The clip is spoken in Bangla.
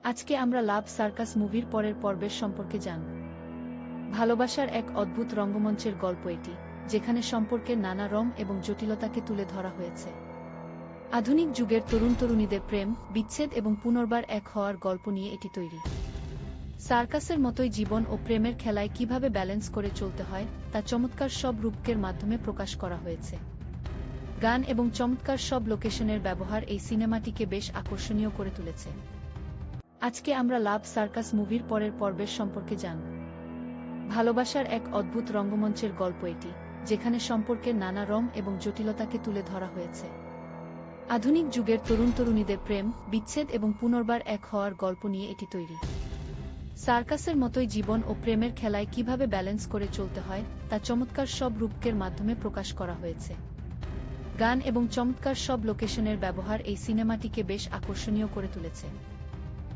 আজকে আমরা লাভ সার্কাস মুভির পরের পর্বের সম্পর্কে জানব। ভালোবাসার এক অদ্ভুত রঙ্গমঞ্চের গল্প এটি, যেখানে সম্পর্কের নানা রং এবং জটিলতাকে তুলে ধরা হয়েছে। আধুনিক যুগের তরুণ-তরুণীদের প্রেম, বিচ্ছেদ এবং পুনর্বার এক হওয়ার গল্প নিয়ে এটি তৈরি। সার্কাসের মতোই জীবন ও প্রেমের খেলায় কিভাবে ব্যালেন্স করে চলতে হয় তা চমৎকার সব রূপকের মাধ্যমে প্রকাশ করা হয়েছে। গান এবং চমৎকার সব লোকেশনের ব্যবহার এই সিনেমাটিকে বেশ আকর্ষণীয় করে তুলেছে। আজকে আমরা লাভ সার্কাস মুভির পরের পর্বের সম্পর্কে জানব। ভালোবাসার এক অদ্ভুত রঙ্গমঞ্চের গল্প এটি, যেখানে সম্পর্কের নানা রং এবং জটিলতাকে তুলে ধরা হয়েছে। আধুনিক যুগের তরুণ-তরুণীদের প্রেম, বিচ্ছেদ এবং পুনর্বার এক হওয়ার গল্প নিয়ে এটি তৈরি। সার্কাসের মতোই জীবন ও প্রেমের খেলায় কিভাবে ব্যালেন্স করে চলতে হয় তা চমৎকার সব রূপকের মাধ্যমে প্রকাশ করা হয়েছে। গান এবং চমৎকার সব লোকেশনের ব্যবহার এই সিনেমাটিকে বেশ আকর্ষণীয় করে তুলেছে।